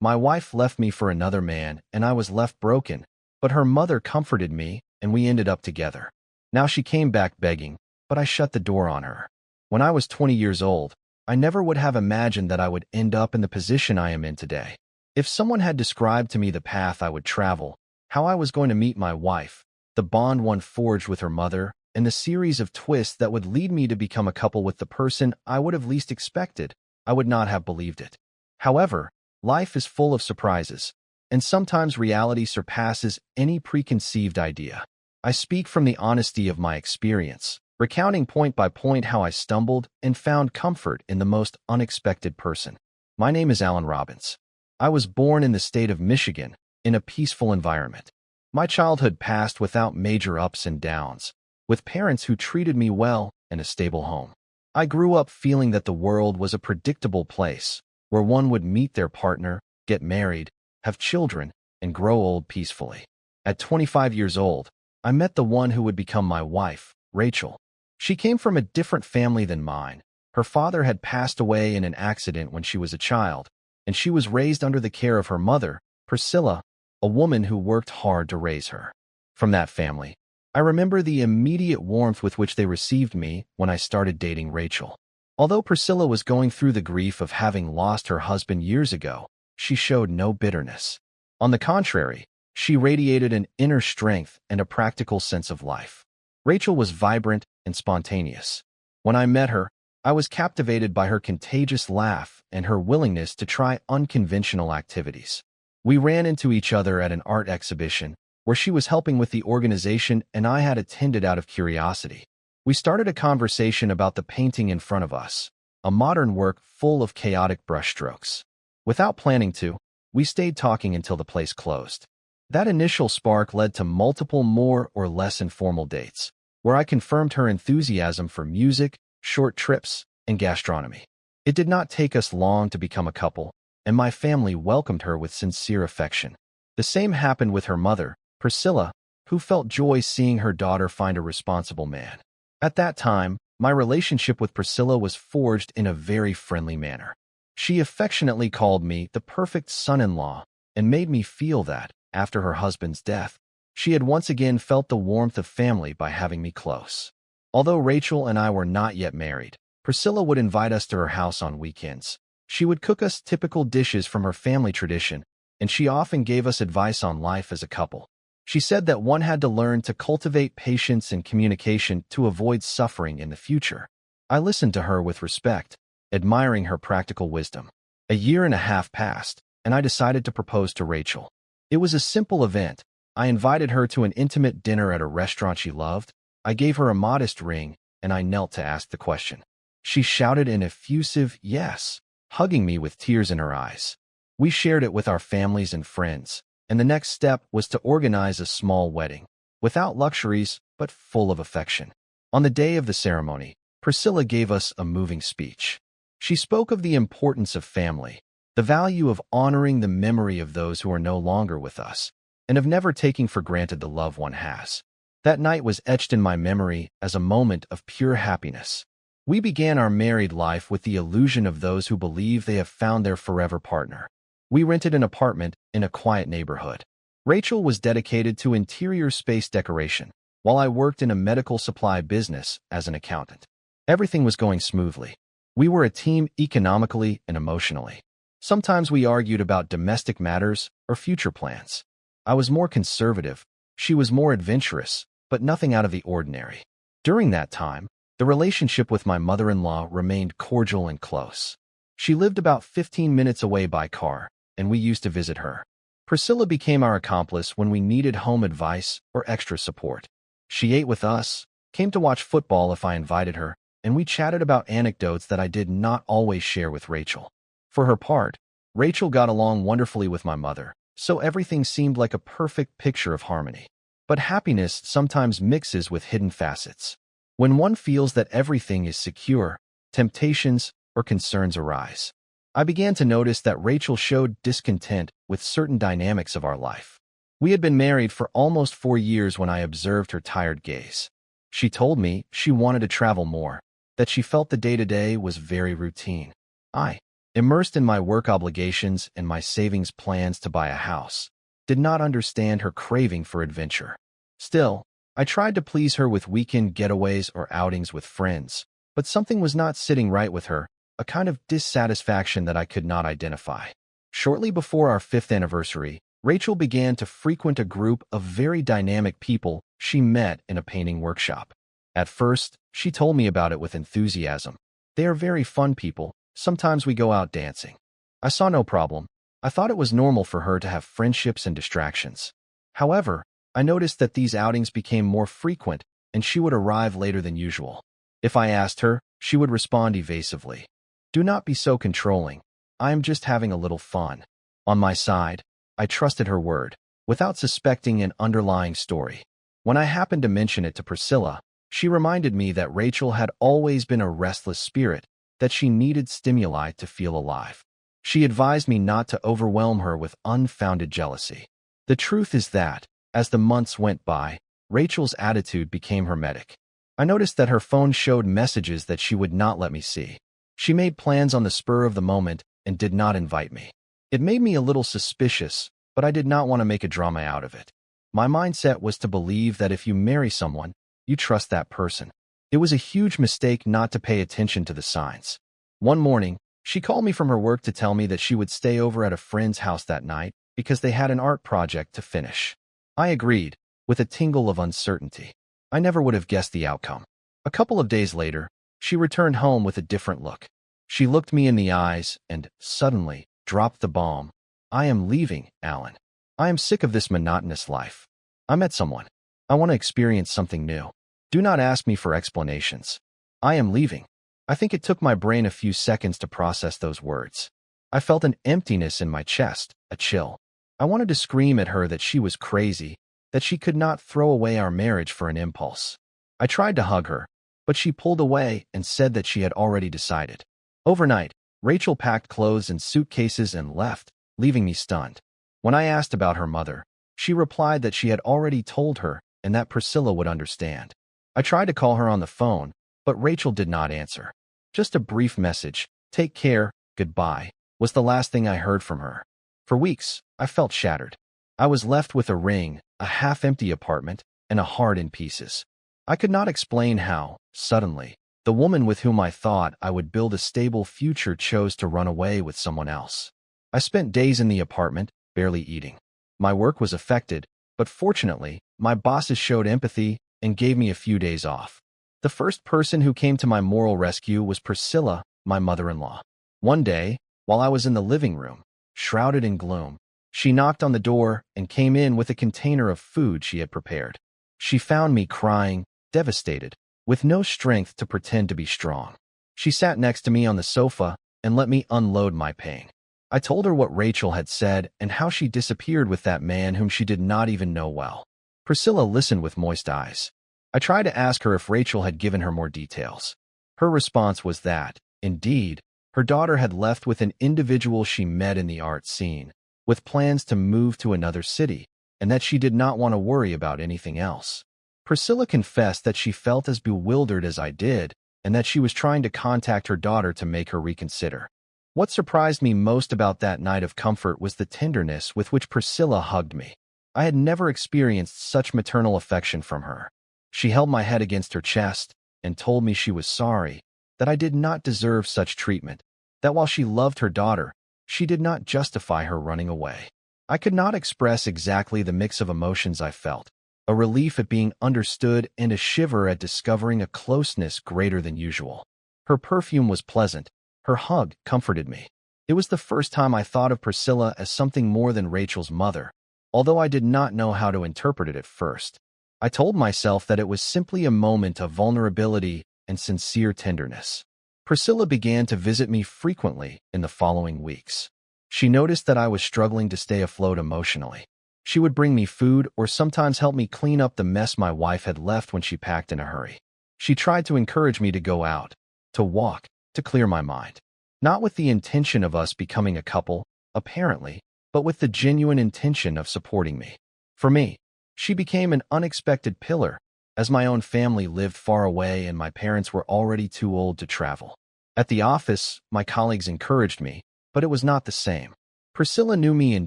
My wife left me for another man, and I was left broken, but her mother comforted me, and we ended up together. Now she came back begging, but I shut the door on her. When I was 20 years old, I never would have imagined that I would end up in the position I am in today. If someone had described to me the path I would travel, how I was going to meet my wife, the bond one forged with her mother, and the series of twists that would lead me to become a couple with the person I would have least expected, I would not have believed it. However, life is full of surprises, and sometimes reality surpasses any preconceived idea. I speak from the honesty of my experience, recounting point by point how I stumbled and found comfort in the most unexpected person. My name is Alan Robbins. I was born in the state of Michigan, in a peaceful environment. My childhood passed without major ups and downs, with parents who treated me well and a stable home. I grew up feeling that the world was a predictable place, where one would meet their partner, get married, have children, and grow old peacefully. At 25 years old, I met the one who would become my wife, Rachel. She came from a different family than mine. Her father had passed away in an accident when she was a child, and she was raised under the care of her mother, Priscilla, a woman who worked hard to raise her. From that family, I remember the immediate warmth with which they received me when I started dating Rachel. Although Priscilla was going through the grief of having lost her husband years ago, she showed no bitterness. On the contrary, she radiated an inner strength and a practical sense of life. Rachel was vibrant and spontaneous. When I met her, I was captivated by her contagious laugh and her willingness to try unconventional activities. We ran into each other at an art exhibition, where she was helping with the organization and I had attended out of curiosity. We started a conversation about the painting in front of us, a modern work full of chaotic brushstrokes. Without planning to, we stayed talking until the place closed. That initial spark led to multiple more or less informal dates, where I confirmed her enthusiasm for music, short trips, and gastronomy. It did not take us long to become a couple, and my family welcomed her with sincere affection. The same happened with her mother, Priscilla, who felt joy seeing her daughter find a responsible man. At that time, my relationship with Priscilla was forged in a very friendly manner. She affectionately called me the perfect son-in-law and made me feel that, after her husband's death, she had once again felt the warmth of family by having me close. Although Rachel and I were not yet married, Priscilla would invite us to her house on weekends. She would cook us typical dishes from her family tradition, and she often gave us advice on life as a couple. She said that one had to learn to cultivate patience and communication to avoid suffering in the future. I listened to her with respect, admiring her practical wisdom. A year and a half passed, and I decided to propose to Rachel. It was a simple event. I invited her to an intimate dinner at a restaurant she loved. I gave her a modest ring, and I knelt to ask the question. She shouted an effusive yes, hugging me with tears in her eyes. We shared it with our families and friends, and the next step was to organize a small wedding, without luxuries, but full of affection. On the day of the ceremony, Priscilla gave us a moving speech. She spoke of the importance of family, the value of honoring the memory of those who are no longer with us, and of never taking for granted the love one has. That night was etched in my memory as a moment of pure happiness. We began our married life with the illusion of those who believe they have found their forever partner. We rented an apartment in a quiet neighborhood. Rachel was dedicated to interior space decoration, while I worked in a medical supply business as an accountant. Everything was going smoothly. We were a team economically and emotionally. Sometimes we argued about domestic matters or future plans. I was more conservative, she was more adventurous, but nothing out of the ordinary. During that time, the relationship with my mother-in-law remained cordial and close. She lived about 15 minutes away by car, and we used to visit her. Priscilla became our accomplice when we needed home advice or extra support. She ate with us, came to watch football if I invited her, and we chatted about anecdotes that I did not always share with Rachel. For her part, Rachel got along wonderfully with my mother, so everything seemed like a perfect picture of harmony. But happiness sometimes mixes with hidden facets. When one feels that everything is secure, temptations or concerns arise. I began to notice that Rachel showed discontent with certain dynamics of our life. We had been married for almost 4 years when I observed her tired gaze. She told me she wanted to travel more, that she felt the day-to-day was very routine. I immersed in my work obligations and my savings plans to buy a house, did not understand her craving for adventure. Still, I tried to please her with weekend getaways or outings with friends, but something was not sitting right with her, a kind of dissatisfaction that I could not identify. Shortly before our 5th anniversary, Rachel began to frequent a group of very dynamic people she met in a painting workshop. At first, she told me about it with enthusiasm. They are very fun people. Sometimes we go out dancing. I saw no problem. I thought it was normal for her to have friendships and distractions. However, I noticed that these outings became more frequent and she would arrive later than usual. If I asked her, she would respond evasively. "Do not be so controlling. I am just having a little fun." On my side, I trusted her word, without suspecting an underlying story. When I happened to mention it to Priscilla, she reminded me that Rachel had always been a restless spirit, that she needed stimuli to feel alive. She advised me not to overwhelm her with unfounded jealousy. The truth is that, as the months went by, Rachel's attitude became hermetic. I noticed that her phone showed messages that she would not let me see. She made plans on the spur of the moment and did not invite me. It made me a little suspicious, but I did not want to make a drama out of it. My mindset was to believe that if you marry someone, you trust that person. It was a huge mistake not to pay attention to the signs. One morning, she called me from her work to tell me that she would stay over at a friend's house that night because they had an art project to finish. I agreed, with a tingle of uncertainty. I never would have guessed the outcome. A couple of days later, she returned home with a different look. She looked me in the eyes and, suddenly, dropped the bomb. "I am leaving, Alan. I am sick of this monotonous life. I met someone. I want to experience something new. Do not ask me for explanations. I am leaving." I think it took my brain a few seconds to process those words. I felt an emptiness in my chest, a chill. I wanted to scream at her that she was crazy, that she could not throw away our marriage for an impulse. I tried to hug her, but she pulled away and said that she had already decided. Overnight, Rachel packed clothes and suitcases and left, leaving me stunned. When I asked about her mother, she replied that she had already told her and that Priscilla would understand. I tried to call her on the phone, but Rachel did not answer. Just a brief message, "Take care, goodbye," was the last thing I heard from her. For weeks, I felt shattered. I was left with a ring, a half-empty apartment, and a heart in pieces. I could not explain how, suddenly, the woman with whom I thought I would build a stable future chose to run away with someone else. I spent days in the apartment, barely eating. My work was affected, but fortunately, my bosses showed empathy and gave me a few days off. The first person who came to my moral rescue was Priscilla, my mother-in-law. One day, while I was in the living room, shrouded in gloom, she knocked on the door and came in with a container of food she had prepared. She found me crying, devastated, with no strength to pretend to be strong. She sat next to me on the sofa and let me unload my pain. I told her what Rachel had said and how she disappeared with that man whom she did not even know well. Priscilla listened with moist eyes. I tried to ask her if Rachel had given her more details. Her response was that, indeed, her daughter had left with an individual she met in the art scene, with plans to move to another city, and that she did not want to worry about anything else. Priscilla confessed that she felt as bewildered as I did, and that she was trying to contact her daughter to make her reconsider. What surprised me most about that night of comfort was the tenderness with which Priscilla hugged me. I had never experienced such maternal affection from her. She held my head against her chest and told me she was sorry, that I did not deserve such treatment, that while she loved her daughter, she did not justify her running away. I could not express exactly the mix of emotions I felt, a relief at being understood and a shiver at discovering a closeness greater than usual. Her perfume was pleasant. Her hug comforted me. It was the first time I thought of Priscilla as something more than Rachel's mother, although I did not know how to interpret it at first. I told myself that it was simply a moment of vulnerability and sincere tenderness. Priscilla began to visit me frequently in the following weeks. She noticed that I was struggling to stay afloat emotionally. She would bring me food or sometimes help me clean up the mess my wife had left when she packed in a hurry. She tried to encourage me to go out, to walk, to clear my mind. Not with the intention of us becoming a couple, apparently, but with the genuine intention of supporting me. For me, she became an unexpected pillar, as my own family lived far away and my parents were already too old to travel. At the office, my colleagues encouraged me, but it was not the same. Priscilla knew me in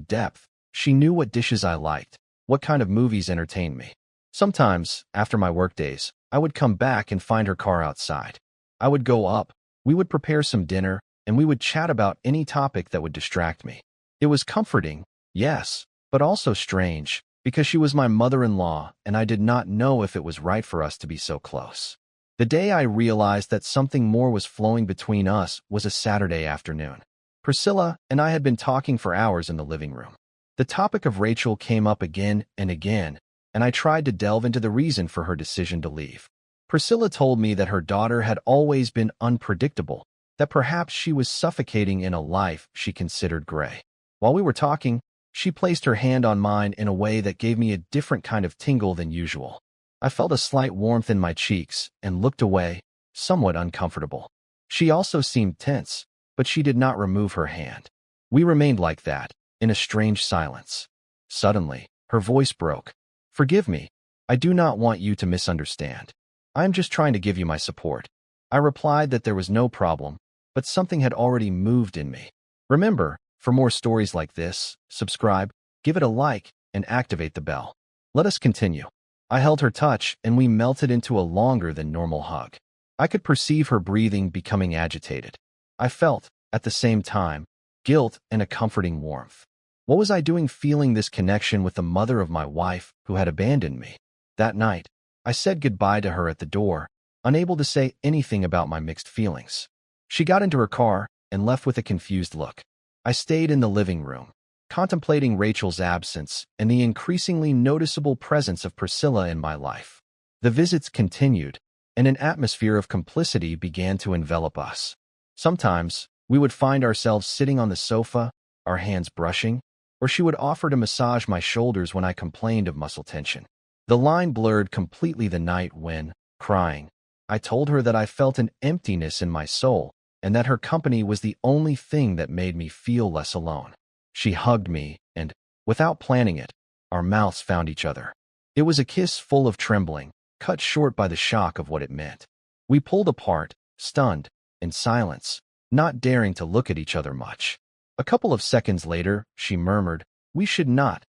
depth. She knew what dishes I liked, what kind of movies entertained me. Sometimes, after my workdays, I would come back and find her car outside. I would go up, we would prepare some dinner, and we would chat about any topic that would distract me. It was comforting, yes, but also strange, because she was my mother-in-law and I did not know if it was right for us to be so close. The day I realized that something more was flowing between us was a Saturday afternoon. Priscilla and I had been talking for hours in the living room. The topic of Rachel came up again and again, and I tried to delve into the reason for her decision to leave. Priscilla told me that her daughter had always been unpredictable, that perhaps she was suffocating in a life she considered gray. While we were talking, she placed her hand on mine in a way that gave me a different kind of tingle than usual. I felt a slight warmth in my cheeks and looked away, somewhat uncomfortable. She also seemed tense, but she did not remove her hand. We remained like that, in a strange silence. Suddenly, her voice broke. "Forgive me. I do not want you to misunderstand. I am just trying to give you my support." I replied that there was no problem, but something had already moved in me. Remember, for more stories like this, subscribe, give it a like, and activate the bell. Let us continue. I held her touch, and we melted into a longer than normal hug. I could perceive her breathing becoming agitated. I felt, at the same time, guilt and a comforting warmth. What was I doing feeling this connection with the mother of my wife who had abandoned me? That night, I said goodbye to her at the door, unable to say anything about my mixed feelings. She got into her car and left with a confused look. I stayed in the living room, contemplating Rachel's absence and the increasingly noticeable presence of Priscilla in my life. The visits continued, and an atmosphere of complicity began to envelop us. Sometimes, we would find ourselves sitting on the sofa, our hands brushing, or she would offer to massage my shoulders when I complained of muscle tension. The line blurred completely the night when, crying, I told her that I felt an emptiness in my soul and that her company was the only thing that made me feel less alone. She hugged me, and, without planning it, our mouths found each other. It was a kiss full of trembling, cut short by the shock of what it meant. We pulled apart, stunned, in silence, not daring to look at each other much. A couple of seconds later, she murmured, "We should not.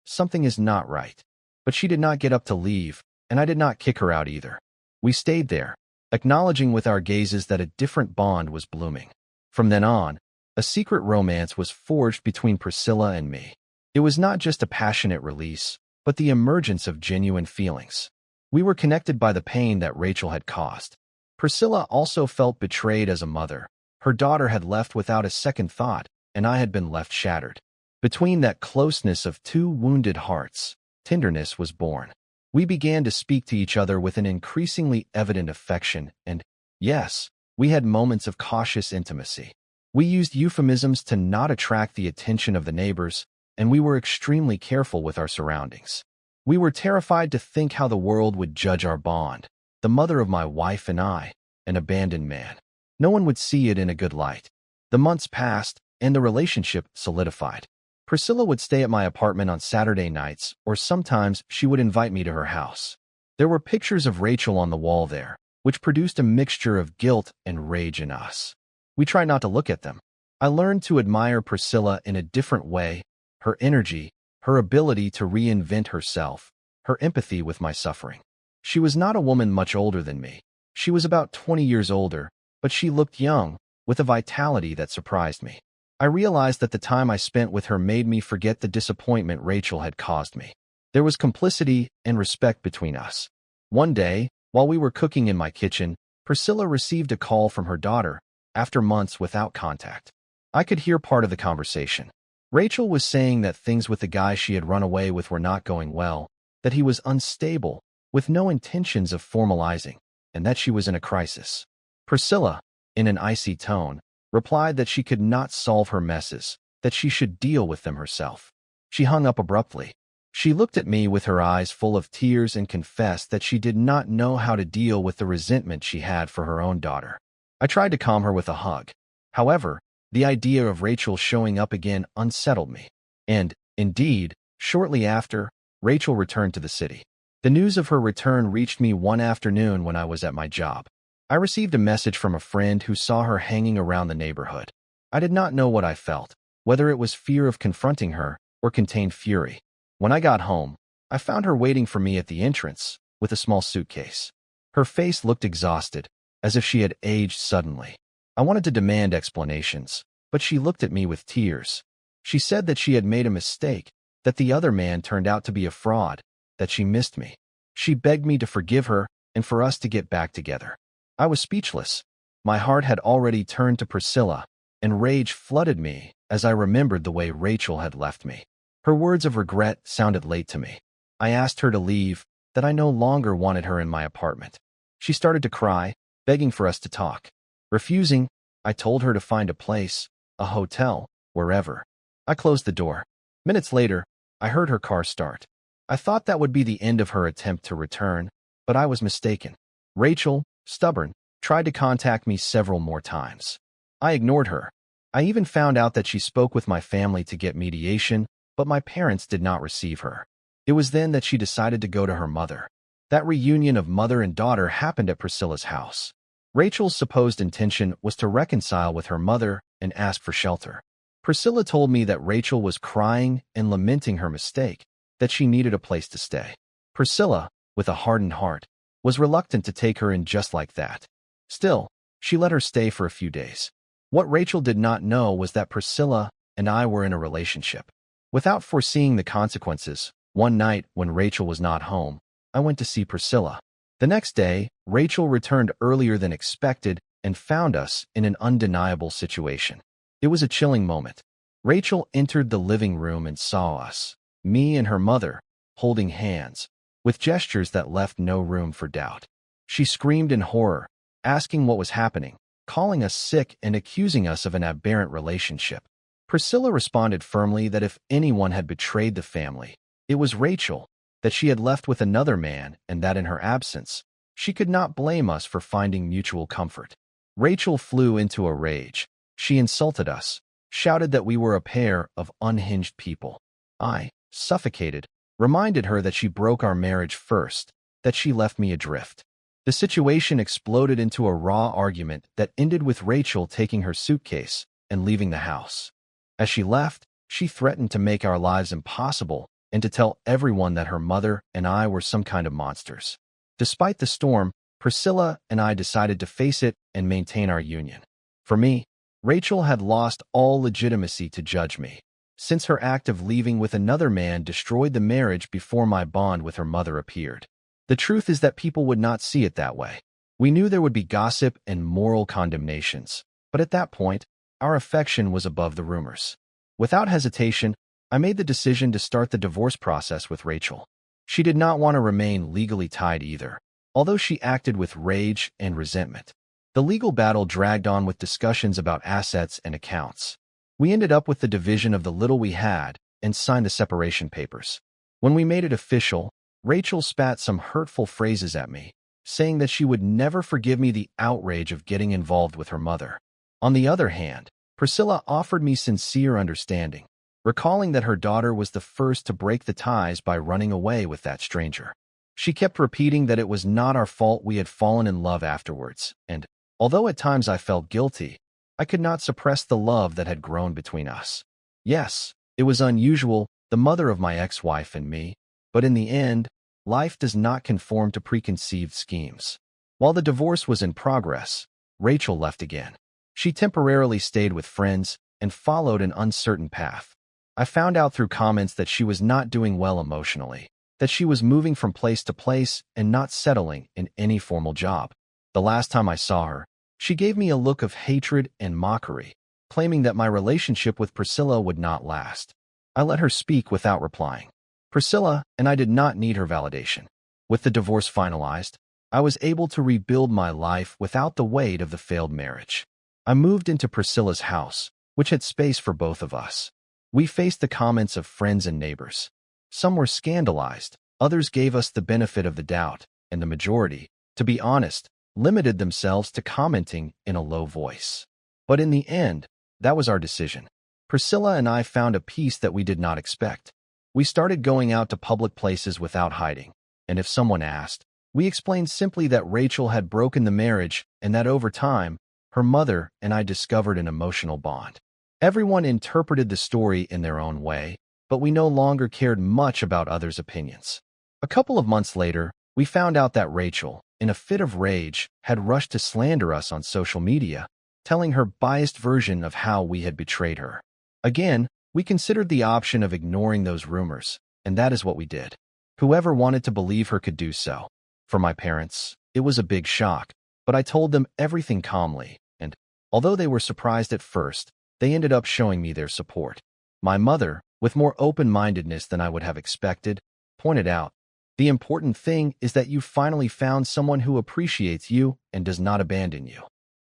Something is not right." But she did not get up to leave, and I did not kick her out either. We stayed there, acknowledging with our gazes that a different bond was blooming. From then on, a secret romance was forged between Priscilla and me. It was not just a passionate release, but the emergence of genuine feelings. We were connected by the pain that Rachel had caused. Priscilla also felt betrayed as a mother. Her daughter had left without a second thought, and I had been left shattered. Between that closeness of two wounded hearts, tenderness was born. We began to speak to each other with an increasingly evident affection, and, yes, we had moments of cautious intimacy. We used euphemisms to not attract the attention of the neighbors, and we were extremely careful with our surroundings. We were terrified to think how the world would judge our bond, the mother of my wife and I, an abandoned man. No one would see it in a good light. The months passed, and the relationship solidified. Priscilla would stay at my apartment on Saturday nights, or sometimes she would invite me to her house. There were pictures of Rachel on the wall there, which produced a mixture of guilt and rage in us. We tried not to look at them. I learned to admire Priscilla in a different way, her energy, her ability to reinvent herself, her empathy with my suffering. She was not a woman much older than me. She was about 20 years older, but she looked young, with a vitality that surprised me. I realized that the time I spent with her made me forget the disappointment Rachel had caused me. There was complicity and respect between us. One day, while we were cooking in my kitchen, Priscilla received a call from her daughter, after months without contact. I could hear part of the conversation. Rachel was saying that things with the guy she had run away with were not going well, that he was unstable, with no intentions of formalizing, and that she was in a crisis. Priscilla, in an icy tone, replied that she could not solve her messes, that she should deal with them herself. She hung up abruptly. She looked at me with her eyes full of tears and confessed that she did not know how to deal with the resentment she had for her own daughter. I tried to calm her with a hug. However, the idea of Rachel showing up again unsettled me. And, indeed, shortly after, Rachel returned to the city. The news of her return reached me one afternoon when I was at my job. I received a message from a friend who saw her hanging around the neighborhood. I did not know what I felt, whether it was fear of confronting her or contained fury. When I got home, I found her waiting for me at the entrance with a small suitcase. Her face looked exhausted, as if she had aged suddenly. I wanted to demand explanations, but she looked at me with tears. She said that she had made a mistake, that the other man turned out to be a fraud, that she missed me. She begged me to forgive her and for us to get back together. I was speechless. My heart had already turned to Priscilla, and rage flooded me as I remembered the way Rachel had left me. Her words of regret sounded late to me. I asked her to leave, that I no longer wanted her in my apartment. She started to cry, begging for us to talk. Refusing, I told her to find a place, a hotel, wherever. I closed the door. Minutes later, I heard her car start. I thought that would be the end of her attempt to return, but I was mistaken. Rachel, stubborn, tried to contact me several more times. I ignored her. I even found out that she spoke with my family to get mediation, but my parents did not receive her. It was then that she decided to go to her mother. That reunion of mother and daughter happened at Priscilla's house. Rachel's supposed intention was to reconcile with her mother and ask for shelter. Priscilla told me that Rachel was crying and lamenting her mistake, that she needed a place to stay. Priscilla, with a hardened heart, was reluctant to take her in just like that. Still, she let her stay for a few days. What Rachel did not know was that Priscilla and I were in a relationship. Without foreseeing the consequences, one night when Rachel was not home, I went to see Priscilla. The next day, Rachel returned earlier than expected and found us in an undeniable situation. It was a chilling moment. Rachel entered the living room and saw us, me and her mother, holding hands, with gestures that left no room for doubt. She screamed in horror, asking what was happening, calling us sick and accusing us of an aberrant relationship. Priscilla responded firmly that if anyone had betrayed the family, it was Rachel, that she had left with another man and that in her absence, she could not blame us for finding mutual comfort. Rachel flew into a rage. She insulted us, shouted that we were a pair of unhinged people. I, suffocated, reminded her that she broke our marriage first, that she left me adrift. The situation exploded into a raw argument that ended with Rachel taking her suitcase and leaving the house. As she left, she threatened to make our lives impossible and to tell everyone that her mother and I were some kind of monsters. Despite the storm, Priscilla and I decided to face it and maintain our union. For me, Rachel had lost all legitimacy to judge me, since her act of leaving with another man destroyed the marriage before my bond with her mother appeared. The truth is that people would not see it that way. We knew there would be gossip and moral condemnations, but at that point, our affection was above the rumors. Without hesitation, I made the decision to start the divorce process with Rachel. She did not want to remain legally tied either, although she acted with rage and resentment. The legal battle dragged on with discussions about assets and accounts. We ended up with the division of the little we had and signed the separation papers. When we made it official, Rachel spat some hurtful phrases at me, saying that she would never forgive me the outrage of getting involved with her mother. On the other hand, Priscilla offered me sincere understanding, recalling that her daughter was the first to break the ties by running away with that stranger. She kept repeating that it was not our fault we had fallen in love afterwards, and, although at times I felt guilty, I could not suppress the love that had grown between us. Yes, it was unusual, the mother of my ex-wife and me, but in the end, life does not conform to preconceived schemes. While the divorce was in progress, Rachel left again. She temporarily stayed with friends and followed an uncertain path. I found out through comments that she was not doing well emotionally, that she was moving from place to place and not settling in any formal job. The last time I saw her, she gave me a look of hatred and mockery, claiming that my relationship with Priscilla would not last. I let her speak without replying. Priscilla and I did not need her validation. With the divorce finalized, I was able to rebuild my life without the weight of the failed marriage. I moved into Priscilla's house, which had space for both of us. We faced the comments of friends and neighbors. Some were scandalized, others gave us the benefit of the doubt, and the majority, to be honest, limited themselves to commenting in a low voice. But in the end, that was our decision. Priscilla and I found a peace that we did not expect. We started going out to public places without hiding, and if someone asked, we explained simply that Rachel had broken the marriage and that over time, her mother and I discovered an emotional bond. Everyone interpreted the story in their own way, but we no longer cared much about others' opinions. A couple of months later, we found out that Rachel, in a fit of rage, had rushed to slander us on social media, telling her biased version of how we had betrayed her. Again, we considered the option of ignoring those rumors, and that is what we did. Whoever wanted to believe her could do so. For my parents, it was a big shock, but I told them everything calmly, and, although they were surprised at first, they ended up showing me their support. My mother, with more open-mindedness than I would have expected, pointed out, "The important thing is that you finally found someone who appreciates you and does not abandon you."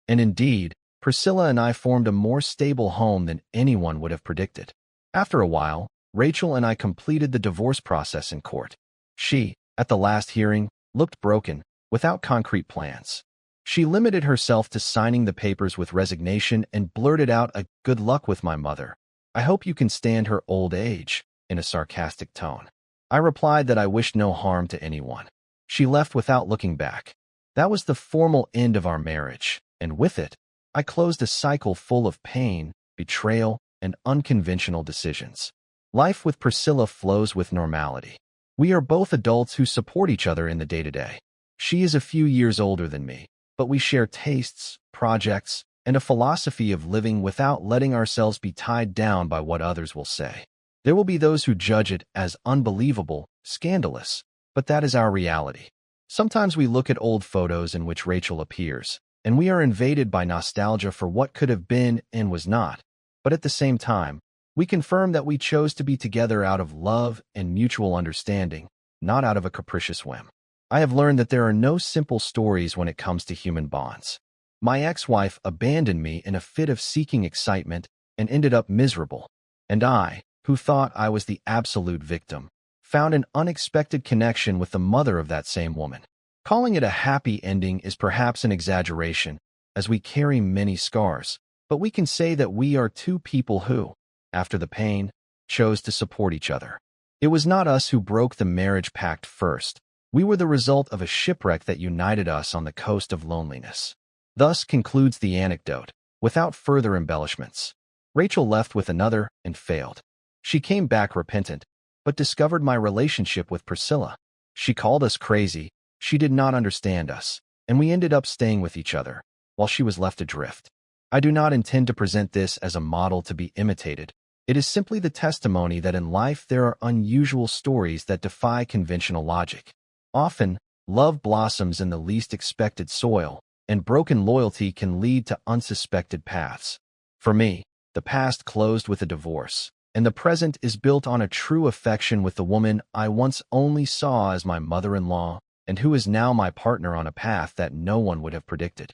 And indeed, Priscilla and I formed a more stable home than anyone would have predicted. After a while, Rachel and I completed the divorce process in court. She, at the last hearing, looked broken, without concrete plans. She limited herself to signing the papers with resignation and blurted out a "good luck with my mother. I hope you can stand her old age," in a sarcastic tone. I replied that I wished no harm to anyone. She left without looking back. That was the formal end of our marriage, and with it, I closed a cycle full of pain, betrayal, and unconventional decisions. Life with Priscilla flows with normality. We are both adults who support each other in the day-to-day. She is a few years older than me, but we share tastes, projects, and a philosophy of living without letting ourselves be tied down by what others will say. There will be those who judge it as unbelievable, scandalous, but that is our reality. Sometimes we look at old photos in which Rachel appears, and we are invaded by nostalgia for what could have been and was not. But at the same time, we confirm that we chose to be together out of love and mutual understanding, not out of a capricious whim. I have learned that there are no simple stories when it comes to human bonds. My ex-wife abandoned me in a fit of seeking excitement and ended up miserable. And I, who thought I was the absolute victim, found an unexpected connection with the mother of that same woman. Calling it a happy ending is perhaps an exaggeration, as we carry many scars, but we can say that we are two people who, after the pain, chose to support each other. It was not us who broke the marriage pact first. We were the result of a shipwreck that united us on the coast of loneliness. Thus concludes the anecdote, without further embellishments. Rachel left with another and failed. She came back repentant, but discovered my relationship with Priscilla. She called us crazy, she did not understand us, and we ended up staying with each other, while she was left adrift. I do not intend to present this as a model to be imitated. It is simply the testimony that in life there are unusual stories that defy conventional logic. Often, love blossoms in the least expected soil, and broken loyalty can lead to unsuspected paths. For me, the past closed with a divorce, and the present is built on a true affection with the woman I once only saw as my mother-in-law, and who is now my partner on a path that no one would have predicted.